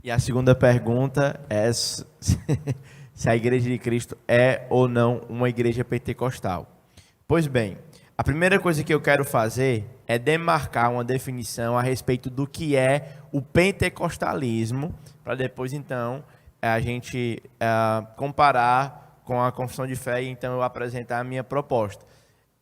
E a segunda pergunta é se a Igreja de Cristo é ou não uma igreja pentecostal. Pois bem, a primeira coisa que eu quero fazer é demarcar uma definição a respeito do que é o pentecostalismo, para depois, então, a gente comparar com a confissão de fé e, então, eu apresentar a minha proposta.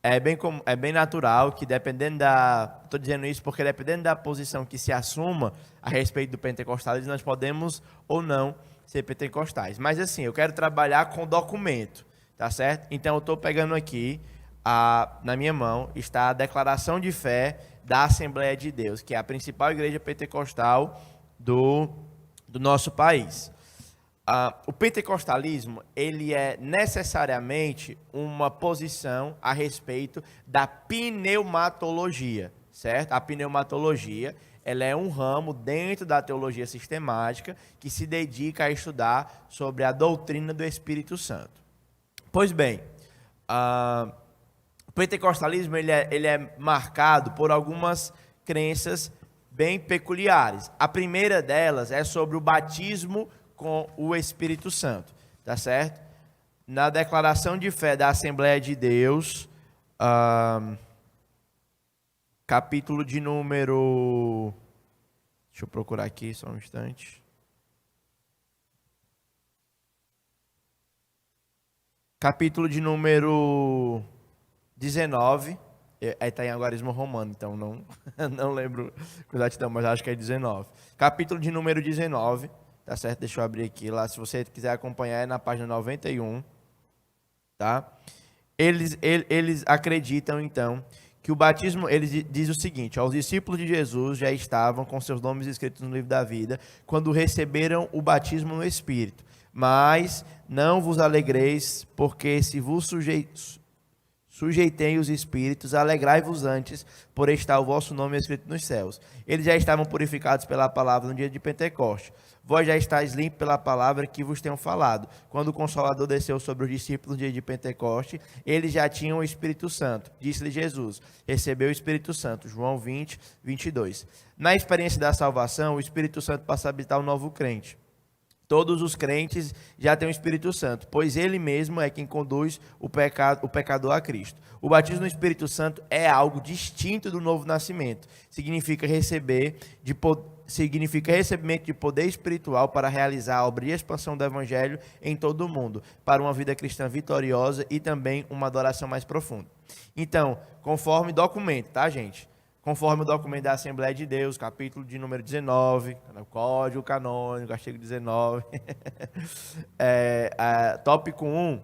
É bem natural que dependendo da... Estou dizendo isso porque dependendo da posição que se assuma a respeito do pentecostalismo, nós podemos ou não ser pentecostais. Mas assim, eu quero trabalhar com documento, tá certo? Então eu estou pegando aqui, na minha mão, está a declaração de fé da Assembleia de Deus, que é a principal igreja pentecostal do nosso país. O pentecostalismo, ele é necessariamente uma posição a respeito da pneumatologia, certo? A pneumatologia, ela é um ramo dentro da teologia sistemática que se dedica a estudar sobre a doutrina do Espírito Santo. Pois bem, o pentecostalismo ele é marcado por algumas crenças bem peculiares. A primeira delas é sobre o batismo com o Espírito Santo, tá certo? Na declaração de fé da Assembleia de Deus, capítulo de número... Deixa eu procurar aqui só um instante. Capítulo de número 19, aí está em algarismo romano, então não lembro com exatidão, mas acho que é 19. Capítulo de número 19, tá certo? Deixa eu abrir aqui lá, se você quiser acompanhar, é na página 91, tá? Eles acreditam, então, que o batismo, eles diz o seguinte, ó, os discípulos de Jesus já estavam com seus nomes escritos no livro da vida quando receberam o batismo no Espírito. Mas não vos alegreis, porque se vos sujeitei os espíritos, alegrai-vos antes, por estar o vosso nome escrito nos céus. Eles já estavam purificados pela palavra no dia de Pentecostes. Vós já estáis limpos pela palavra que vos tenho falado. Quando o Consolador desceu sobre os discípulos no dia de Pentecostes, eles já tinham o Espírito Santo. Disse-lhe Jesus, recebeu o Espírito Santo. João 20, 22. Na experiência da salvação, o Espírito Santo passa a habitar o novo crente. Todos os crentes já têm o Espírito Santo, pois ele mesmo é quem conduz o pecador a Cristo. O batismo no Espírito Santo é algo distinto do novo nascimento. Significa recebimento de poder espiritual para realizar a obra de expansão do Evangelho em todo o mundo, para uma vida cristã vitoriosa e também uma adoração mais profunda. Então, conforme documento, tá, gente? Conforme o documento da Assembleia de Deus, capítulo de número 19, Código Canônico, artigo 19, tópico 1,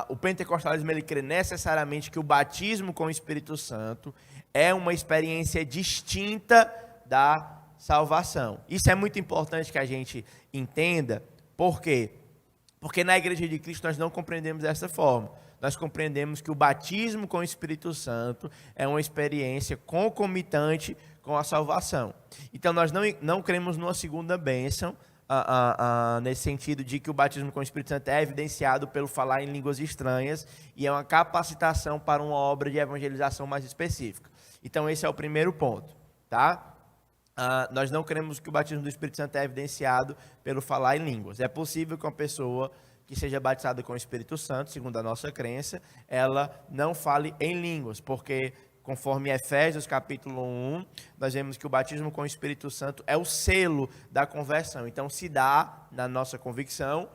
o pentecostalismo ele crê necessariamente que o batismo com o Espírito Santo é uma experiência distinta da salvação. Isso é muito importante que a gente entenda, por quê? Porque na Igreja de Cristo nós não compreendemos dessa forma. Nós compreendemos que o batismo com o Espírito Santo é uma experiência concomitante com a salvação. Então, nós não cremos numa segunda bênção, nesse sentido de que o batismo com o Espírito Santo é evidenciado pelo falar em línguas estranhas e é uma capacitação para uma obra de evangelização mais específica. Então, esse é o primeiro ponto, tá? Nós não cremos que o batismo do Espírito Santo é evidenciado pelo falar em línguas. É possível que uma pessoa que seja batizada com o Espírito Santo, segundo a nossa crença, ela não fale em línguas, porque conforme Efésios capítulo 1, nós vemos que o batismo com o Espírito Santo é o selo da conversão. Então, se dá, na nossa convicção,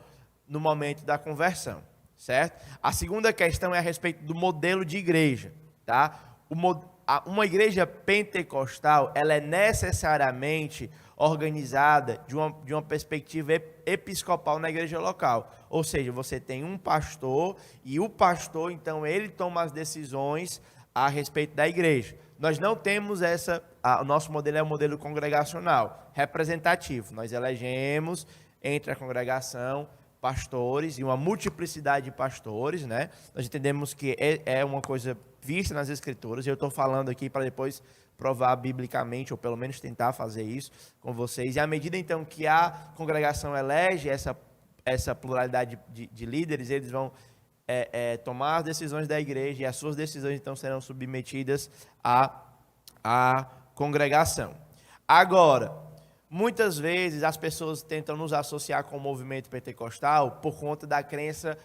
no momento da conversão, certo? A segunda questão é a respeito do modelo de igreja, tá? Uma igreja pentecostal, ela é necessariamente organizada de uma perspectiva episcopal na igreja local. Ou seja, você tem um pastor e o pastor, então, ele toma as decisões a respeito da igreja. Nós não temos o nosso modelo é um modelo congregacional, representativo. Nós elegemos entre a congregação pastores e uma multiplicidade de pastores, né? Nós entendemos que é uma coisa vista nas Escrituras, e eu estou falando aqui para depois provar biblicamente, ou pelo menos tentar fazer isso com vocês. E à medida, então, que a congregação elege essa pluralidade de líderes, eles vão tomar as decisões da igreja, e as suas decisões, então, serão submetidas à congregação. Agora, Muitas vezes as pessoas tentam nos associar com o movimento pentecostal por conta da crença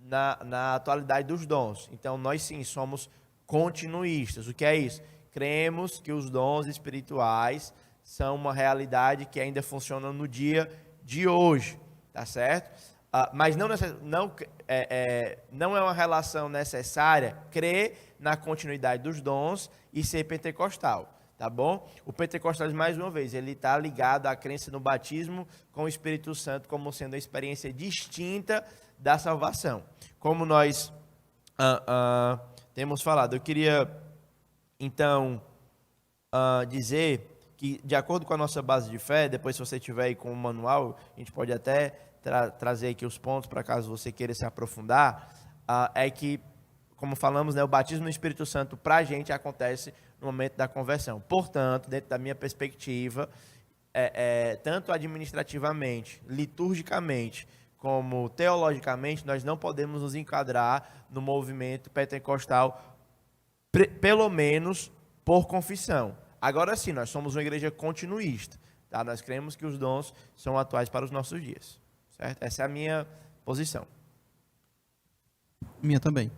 na atualidade dos dons. Então, nós sim somos continuistas. O que é isso? Cremos que os dons espirituais são uma realidade que ainda funciona no dia de hoje, tá certo? Mas não é uma relação necessária crer na continuidade dos dons e ser pentecostal. Tá bom? O pentecostalismo, mais uma vez, ele está ligado à crença no batismo com o Espírito Santo como sendo uma experiência distinta da salvação. Como nós temos falado, eu queria, então, dizer que, de acordo com a nossa base de fé, depois se você tiver aí com o manual, a gente pode até trazer aqui os pontos para caso você queira se aprofundar, é que, como falamos, né, o batismo no Espírito Santo para a gente acontece no momento da conversão. Portanto, dentro da minha perspectiva, tanto administrativamente, liturgicamente, como teologicamente, nós não podemos nos enquadrar no movimento pentecostal, pelo menos por confissão. Agora sim, nós somos uma igreja continuista. Tá? Nós cremos que os dons são atuais para os nossos dias. Certo? Essa é a minha posição. Minha também.